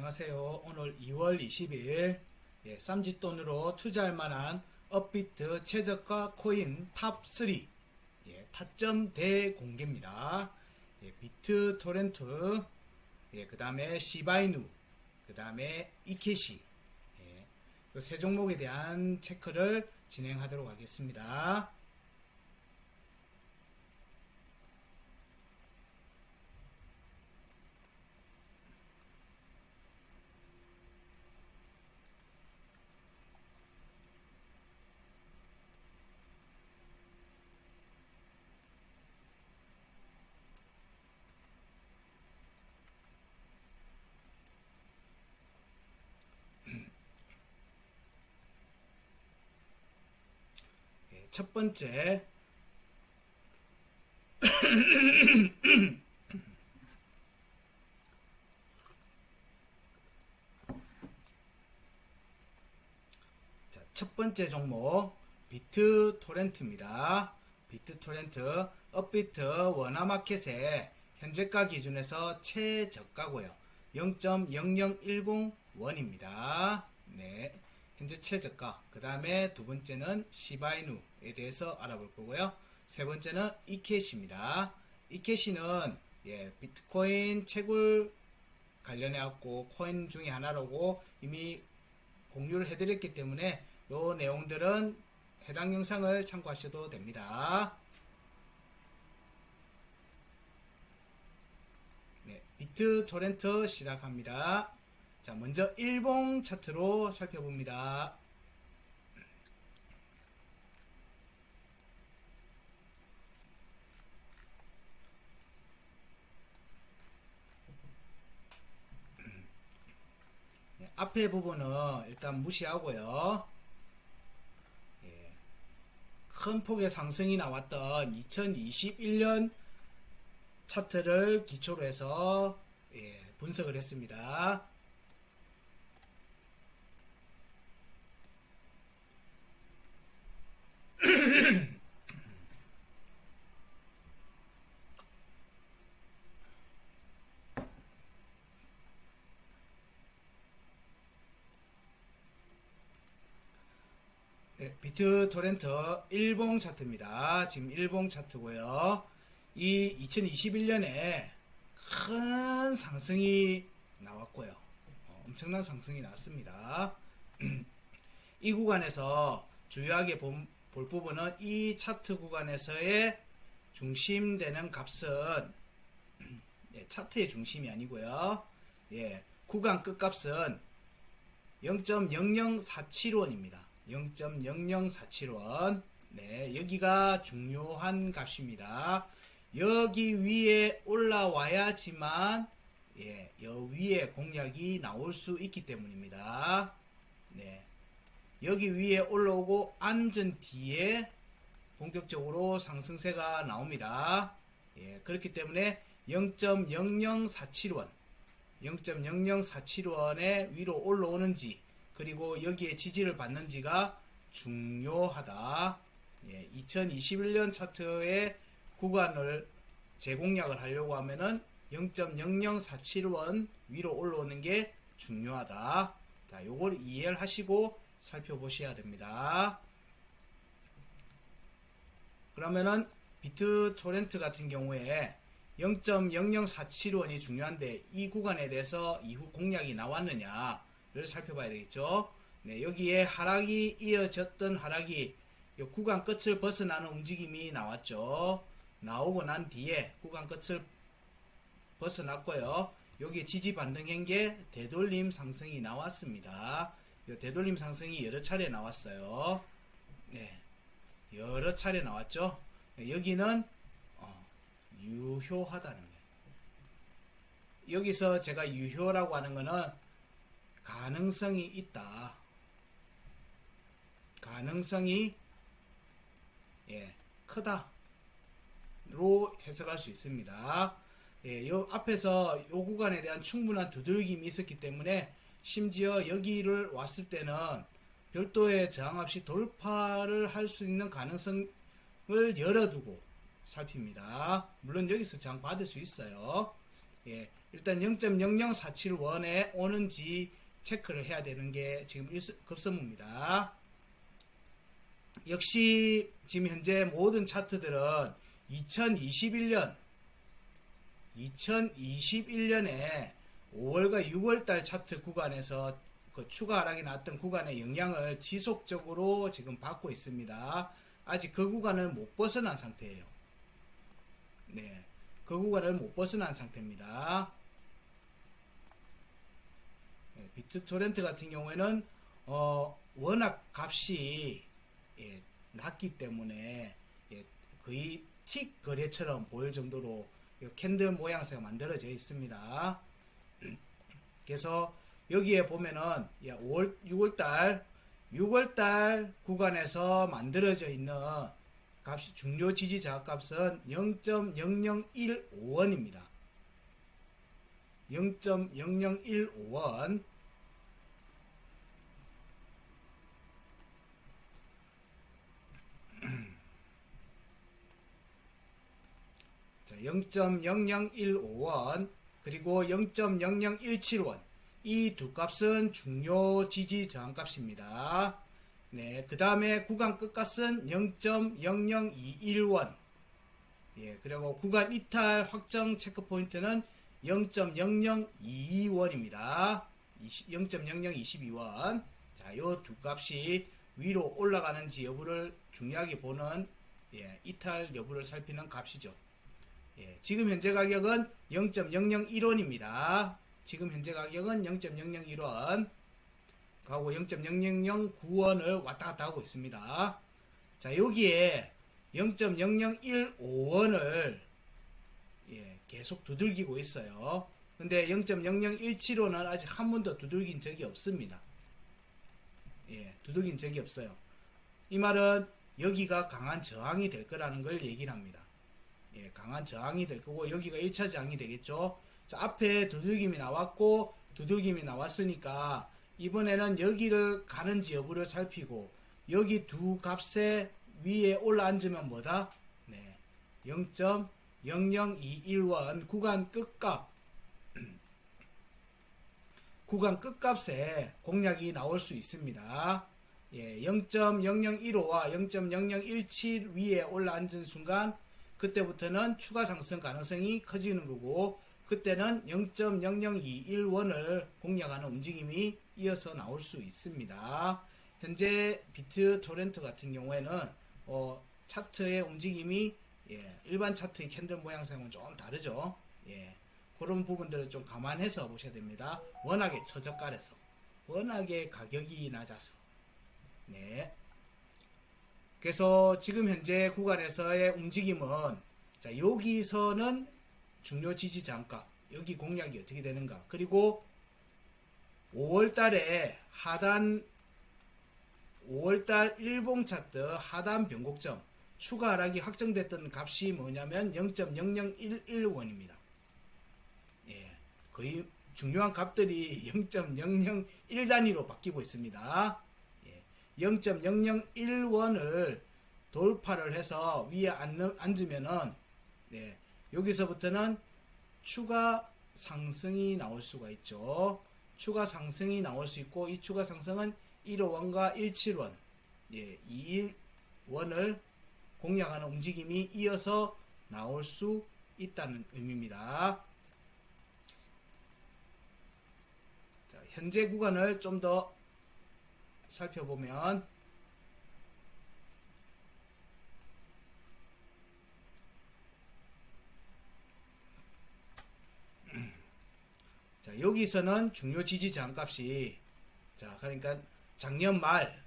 안녕하세요. 오늘 2월 22일 쌈짓돈으로 투자할 만한 업비트 최저가 코인 탑3 타점 대공개입니다. 비트토렌트, 그 다음에 시바이누, 그 다음에 이케시, 이 세 종목에 대한 체크를 진행하도록 하겠습니다. 첫 번째, 첫 번째 종목 비트토렌트입니다. 비트토렌트 업비트 원화마켓의 현재가 기준에서 최저가고요. 0.0010원입니다. 네, 현재 최저가. 그 다음에 두 번째는 시바이누에 대해서 알아볼 거고요. 세 번째는 이케시입니다. 이케시는 비트코인 채굴 관련해 갖고 코인 중에 하나라고 이미 공유를 해드렸기 때문에 이 내용들은 해당 영상을 참고하셔도 됩니다. 비트토렌트 시작합니다. 자, 먼저 일봉 차트로 살펴봅니다. 앞에 부분은 일단 무시하고요. 큰 폭의 상승이 나왔던 2021년 차트를 기초로 해서 분석을 했습니다. 비트토렌트 일봉 차트입니다. 지금 일봉 차트고요. 이 2021년에 큰 상승이 나왔고요. 엄청난 상승이 나왔습니다. 이 구간에서 주요하게 볼 부분은 이 차트 구간에서의 중심되는 값은 차트의 중심이 아니고요. 구간 끝값은 0.0047원입니다. 0.0047원. 네, 여기가 중요한 값입니다. 여기 위에 올라와야지만 여기 위에 공략이 나올 수 있기 때문입니다. 네, 여기 위에 올라오고 앉은 뒤에 본격적으로 상승세가 나옵니다. 그렇기 때문에 0.0047원 0.0047원에 위로 올라오는지 그리고 여기에 지지를 받는지가 중요하다. 2021년 차트의 구간을 재공략을 하려고 하면은 0.0047원 위로 올라오는 게 중요하다. 자, 요걸 이해를 하시고 살펴보셔야 됩니다. 그러면은 비트토렌트 같은 경우에 0.0047원이 중요한데 이 구간에 대해서 이후 공략이 나왔느냐를 살펴봐야 되겠죠. 네, 여기에 하락이 이어졌던 하락이 구간 끝을 벗어나는 움직임이 나왔죠. 나오고 난 뒤에 구간 끝을 벗어났고요. 여기 지지 반등한 게 되돌림 상승이 나왔습니다. 되돌림 상승이 여러 차례 나왔어요. 네, 여러 차례 나왔죠. 여기는 유효하다는 거예요. 여기서 제가 유효라고 하는 거는 가능성이 있다. 가능성이 크다. 로 해석할 수 있습니다. 요 앞에서 요 구간에 대한 충분한 두들김이 있었기 때문에 심지어 여기를 왔을 때는 별도의 저항 없이 돌파를 할 수 있는 가능성을 열어두고 살핍니다. 물론 여기서 저항 받을 수 있어요. 예, 일단 0.00471원에 오는지 체크를 해야 되는 게 지금 급선무입니다. 역시 지금 현재 모든 차트들은 2021년에 5월과 6월달 차트 구간에서 그 추가 하락이 났던 구간의 영향을 지속적으로 지금 받고 있습니다. 아직 그 구간을 못 벗어난 상태예요. 네, 그 구간을 못 벗어난 상태입니다. 네, 비트토렌트 같은 경우에는 워낙 값이 낮기 때문에 거의 틱 거래처럼 보일 정도로 캔들 모양새가 만들어져 있습니다. 그래서 여기에 보면은 5월, 6월달 구간에서 만들어져 있는 값이 중요 지지 저하값은 0.0015원입니다. 0.0015원. 자, 0.0015원 그리고 0.0017원 이 두 값은 중요 지지 저항 값입니다. 네, 그 다음에 구간 끝값은 0.0021원. 예, 그리고 구간 이탈 확정 체크 포인트는 0.0022원입니다. 0.0022원. 자, 요 두 값이 위로 올라가는지 여부를 중요하게 보는 이탈 여부를 살피는 값이죠. 예, 지금 현재 가격은 0.001원입니다. 지금 현재 가격은 0.001원 하고 0.0009원을 왔다 갔다 하고 있습니다. 자, 여기에 0.0015원을 계속 두들기고 있어요. 근데 0.0017원은 아직 한 번도 두들긴 적이 없습니다. 두들긴 적이 없어요. 이 말은 여기가 강한 저항이 될 거라는 걸 얘기를 합니다. 강한 저항이 될 거고 여기가 1차 저항이 되겠죠. 자, 앞에 두들김이 나왔고 두들김이 나왔으니까 이번에는 여기를 가는지 여부를 살피고 여기 두 값에 위에 올라앉으면 뭐다? 0.0021원 구간 끝값 구간 끝값에 공략이 나올 수 있습니다. 0.0015와 0.0017 위에 올라앉은 순간 그때부터는 추가 상승 가능성이 커지는 거고 그때는 0.0021원을 공략하는 움직임이 이어서 나올 수 있습니다. 현재 비트토렌트 같은 경우에는 차트의 움직임이 일반 차트의 캔들 모양새하고는 좀 다르죠. 그런 부분들을 좀 감안해서 보셔야 됩니다. 워낙에 저저가래서 워낙에 가격이 낮아서 그래서 지금 현재 구간에서의 움직임은 자, 여기서는 중요 지지 저항값 여기 공략이 어떻게 되는가 그리고 5월달에 하단 5월달 일봉 차트 하단 변곡점 추가 하락이 확정됐던 값이 뭐냐면 0.0011원입니다. 거의 중요한 값들이 0.001 단위로 바뀌고 있습니다. 0.001원을 돌파를 해서 위에 앉으면은 여기서부터는 추가 상승이 나올 수가 있죠. 추가 상승이 나올 수 있고 이 추가 상승은 1호원과 17원 21원을 공략하는 움직임이 이어서 나올 수 있다는 의미입니다. 자, 현재 구간을 좀 더 살펴보면 자, 여기서는 중요 지지 저항값이 자, 그러니까 작년 말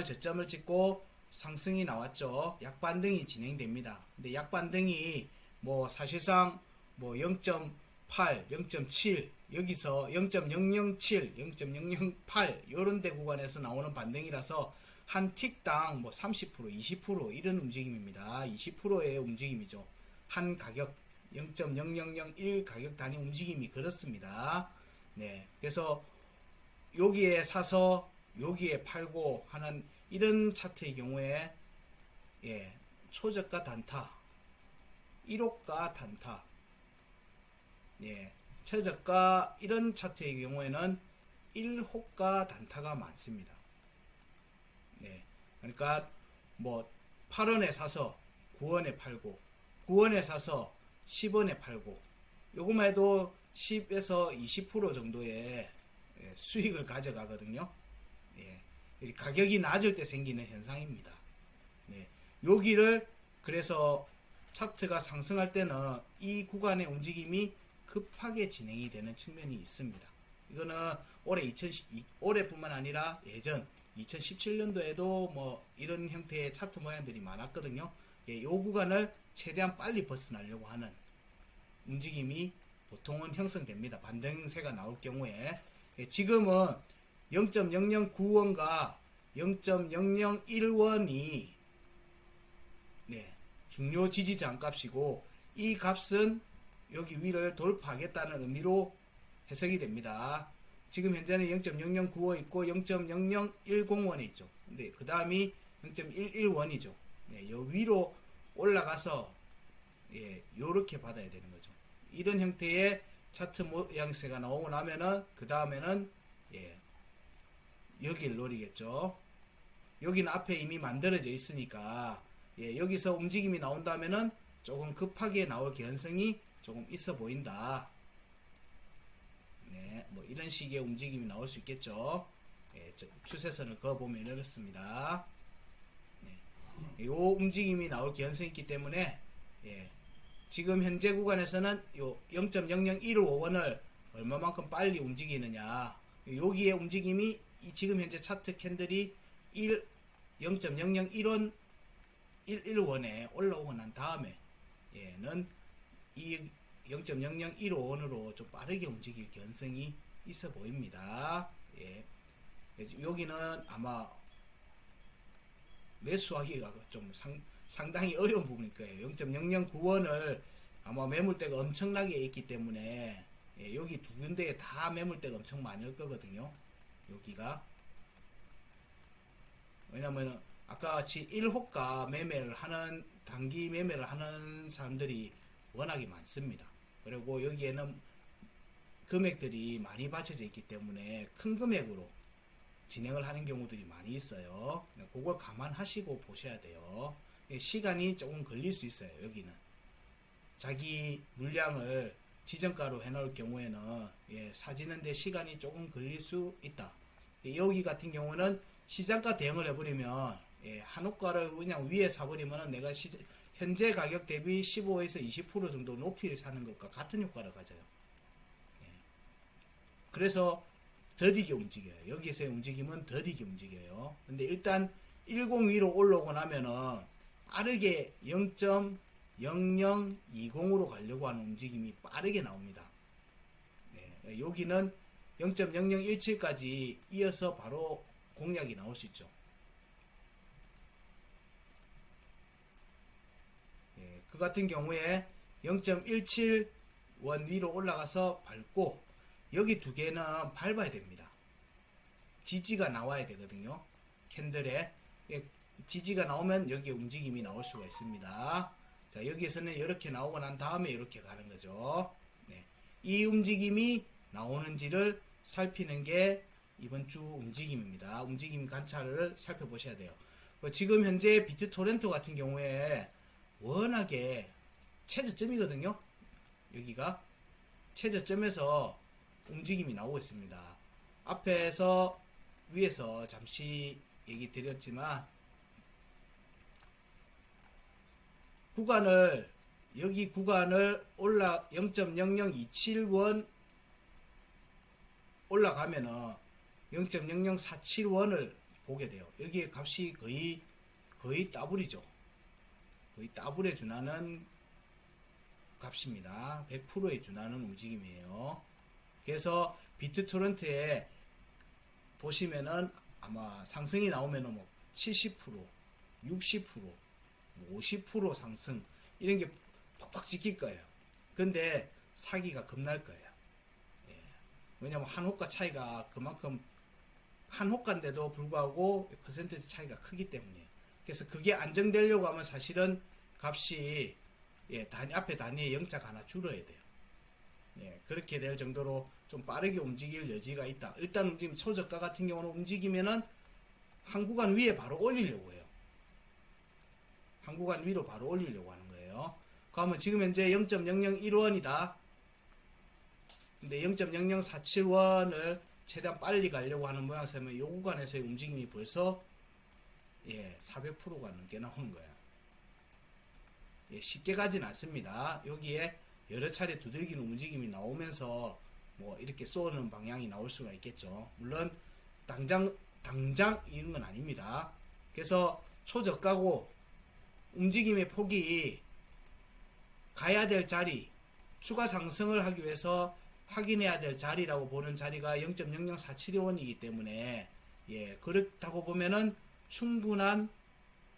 저점을 찍고 상승이 나왔죠. 약반등이 진행됩니다. 근데 약반등이 뭐 사실상 뭐 0.8, 0.7 여기서 0.007, 0.008 요런 데 구간에서 나오는 반등이라서 한 틱당 뭐 30%, 20% 이런 움직임입니다. 20%의 움직임이죠. 한 가격 0.0001 가격 단위 움직임이 그렇습니다. 그래서 여기에 사서 여기에 팔고 하는 이런 차트의 경우에 초저가 단타 1호가 단타 예, 최저가 이런 차트의 경우에는 1호가 단타가 많습니다. 네, 그러니까 뭐 8원에 사서 9원에 팔고 9원에 사서 10원에 팔고 요것만 해도 10에서 20% 정도의 수익을 가져가거든요. 예, 가격이 낮을 때 생기는 현상입니다. 네, 여기를 그래서 차트가 상승할 때는 이 구간의 움직임이 급하게 진행이 되는 측면이 있습니다. 이거는 올해뿐만 아니라 예전 2017년도에도 뭐 이런 형태의 차트 모양들이 많았거든요. 예, 이 구간을 최대한 빨리 벗어나려고 하는 움직임이 보통은 형성됩니다. 반등세가 나올 경우에. 예, 지금은 0.009원과 0.001원이 네, 중요 지지장 값이고 이 값은 여기 위를 돌파하겠다는 의미로 해석이 됩니다. 지금 현재는 0.0095 있고 0.0010원이 있죠. 근데 그 다음이 0.11원이죠. 네, 요 위로 올라가서 예, 요렇게 받아야 되는 거죠. 이런 형태의 차트 모양새가 나오고 나면은 그 다음에는 예, 여기를 노리겠죠. 여기는 앞에 이미 만들어져 있으니까 예, 여기서 움직임이 나온다면은 조금 급하게 나올 개연성이 조금 있어 보인다. 네, 뭐 이런 식의 움직임이 나올 수 있겠죠. 예, 추세선을 그어보면 이렇습니다. 네, 이 움직임이 나올 개연성이 있기 때문에 예, 지금 현재 구간에서는 요 0.00155원을 얼마만큼 빨리 움직이느냐, 여기에 움직임이 지금 현재 차트 캔들이 0.001원 11원에 올라오고 난 다음에 얘는 이 0.00155원으로 좀 빠르게 움직일 개연성이 있어 보입니다. 예. 여기는 아마 매수하기가 좀 상당히 어려운 부분일 거예요. 0.009원을 아마 매물대가 엄청나게 있기 때문에 예, 여기 두 군데에 다 매물대가 엄청 많을 거거든요. 여기가 왜냐면 아까 같이 1호가 매매를 하는 단기 매매를 하는 사람들이 워낙에 많습니다. 그리고 여기에는 금액들이 많이 받쳐져 있기 때문에 큰 금액으로 진행을 하는 경우들이 많이 있어요. 그걸 감안하시고 보셔야 돼요. 시간이 조금 걸릴 수 있어요. 여기는 자기 물량을 지정가로 해놓을 경우에는 예, 사지는데 시간이 조금 걸릴 수 있다. 여기 같은 경우는 시장가 대응을 해버리면 예, 한호가를 그냥 위에 사버리면 내가 현재 가격 대비 15에서 20% 정도 높이 사는 것과 같은 효과를 가져요. 예. 그래서 더디게 움직여요. 여기서의 움직임은 더디게 움직여요. 근데 일단 10 위로 올라오고 나면은 빠르게 0.0020으로 가려고 하는 움직임이 빠르게 나옵니다. 네. 여기는 0.0017까지 이어서 바로 공략이 나올 수 있죠. 예, 그 같은 경우에 0.17원 위로 올라가서 밟고 여기 두 개는 밟아야 됩니다. 지지가 나와야 되거든요. 캔들에 지지가 나오면 여기 움직임이 나올 수가 있습니다. 자, 여기에서는 이렇게 나오고 난 다음에 이렇게 가는 거죠. 네. 이 움직임이 나오는지를 살피는 게 이번 주 움직임입니다. 움직임 관찰을 살펴보셔야 돼요. 지금 현재 비트토렌토 같은 경우에 워낙에 최저점이거든요. 여기가 최저점에서 움직임이 나오고 있습니다. 앞에서 위에서 잠시 얘기 드렸지만 여기 구간을 0.0027원 올라가면은 0.0047원을 보게 돼요. 여기에 값이 거의 더블이죠. 거의 더블에 준하는 값입니다. 100%에 준하는 움직임이에요. 그래서 비트토렌트에 보시면은 아마 상승이 나오면은 뭐 70%, 60%, 50% 상승 이런 게 팍팍 찍힐 거예요. 근데 사기가 겁날 거예요. 예. 왜냐면 한 호가 차이가 그만큼 한 호가인데도 불구하고 퍼센트지 차이가 크기 때문에. 그래서 그게 안정되려고 하면 사실은 값이 예, 앞에 단위에 영자가 하나 줄어야 돼요. 예, 그렇게 될 정도로 좀 빠르게 움직일 여지가 있다. 일단 움직임 초저가 같은 경우는 움직이면은 한 구간 위에 바로 올리려고 해요. 한 구간 위로 바로 올리려고 하는 거예요. 그러면 지금 현재 0.001원이다. 근데 0.0047원을 최대한 빨리 가려고 하는 모양새면 이 구간에서의 움직임이 벌써 400%가 넘게 나오는 거야. 쉽게 가진 않습니다. 여기에 여러 차례 두들기는 움직임이 나오면서 뭐 이렇게 쏘는 방향이 나올 수가 있겠죠. 물론 당장 이런 건 아닙니다. 그래서 초저가고 움직임의 폭이 가야 될 자리, 추가 상승을 하기 위해서 확인해야 될 자리라고 보는 자리가 0.00472원이기 때문에 그렇다고 보면은 충분한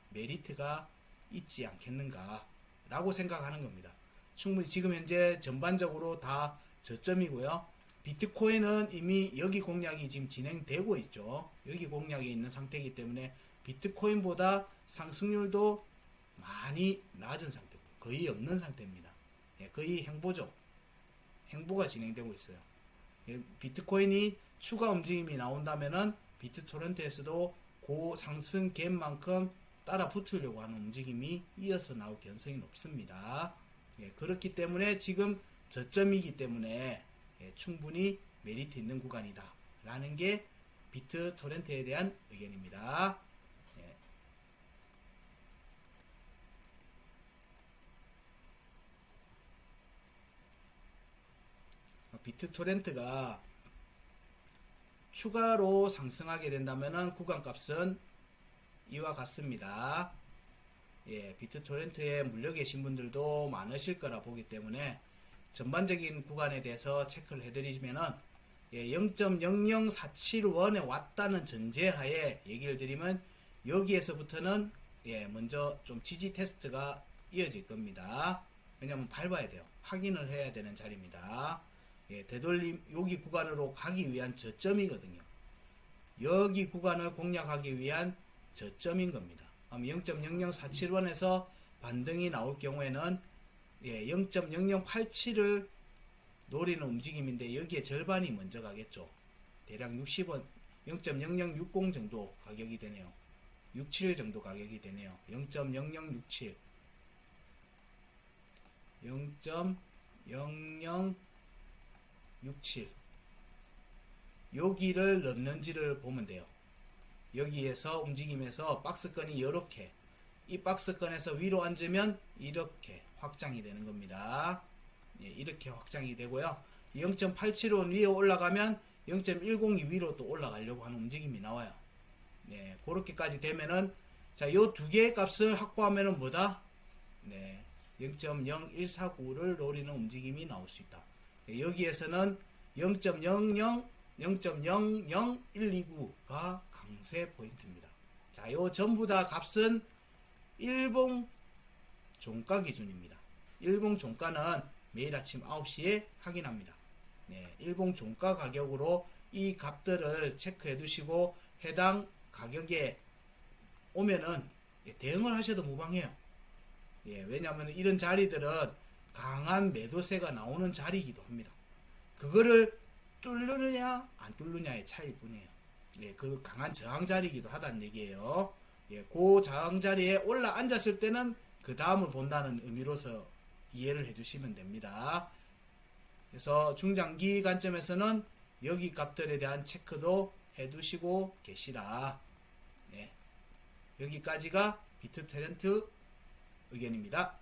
메리트가 있지 않겠는가 라고 생각하는 겁니다. 충분히 지금 현재 전반적으로 다 저점이고요. 비트코인은 이미 여기 공략이 지금 진행되고 있죠. 여기 공략이 있는 상태이기 때문에 비트코인보다 상승률도 많이 낮은 상태고 거의 없는 상태입니다. 거의 행보죠. 행보가 진행되고 있어요. 비트코인이 추가 움직임이 나온다면은 비트토렌트에서도 그 상승 갭만큼 따라 붙으려고 하는 움직임이 이어서 나올 가능성이 높습니다. 그렇기 때문에 지금 저점이기 때문에 충분히 메리트 있는 구간이다 라는 게 비트토렌트에 대한 의견입니다. 비트토렌트가 추가로 상승하게 된다면 구간값은 이와 같습니다. 비트토렌트에 물려 계신 분들도 많으실 거라 보기 때문에 전반적인 구간에 대해서 체크를 해드리면은 0.00471원에 왔다는 전제하에 얘기를 드리면 여기에서부터는 먼저 좀 지지 테스트가 이어질 겁니다. 왜냐면 밟아야 돼요. 확인을 해야 되는 자리입니다. 되돌림 여기 구간으로 가기 위한 저점이거든요. 여기 구간을 공략하기 위한 저점인 겁니다. 0.0047원에서 반등이 나올 경우에는 0.0087을 노리는 움직임인데 여기에 절반이 먼저 가겠죠. 대략 60원 0.0060 정도 가격이 되네요. 67 정도 가격이 되네요. 0.0067 0.0067 여기를 넘는지를 보면 돼요. 여기에서 움직임에서 박스권이 이렇게 이 박스권에서 위로 앉으면 이렇게 확장이 되는 겁니다. 이렇게 확장이 되고요. 0.875 위에 올라가면 0.102 위로 또 올라가려고 하는 움직임이 나와요. 그렇게까지 되면은 자, 요 두 개의 값을 확보하면은 뭐다? 0.0149를 노리는 움직임이 나올 수 있다. 여기에서는 0.00129가 강세 포인트입니다. 자, 요 전부 다 값은 일봉 종가 기준입니다. 일봉 종가는 매일 아침 9시에 확인합니다. 일봉 종가 가격으로 이 값들을 체크해 두시고 해당 가격에 오면은 대응을 하셔도 무방해요. 왜냐하면 이런 자리들은 강한 매도세가 나오는 자리이기도 합니다. 그거를 뚫느냐 안 뚫느냐의 차이일 뿐이에요. 그 강한 저항 자리이기도 하다는 얘기예요. 그 저항 자리에 올라 앉았을 때는 그 다음을 본다는 의미로서 이해를 해주시면 됩니다. 그래서 중장기 관점에서는 여기 값들에 대한 체크도 해두시고 계시라. 여기까지가 비트토렌트 의견입니다.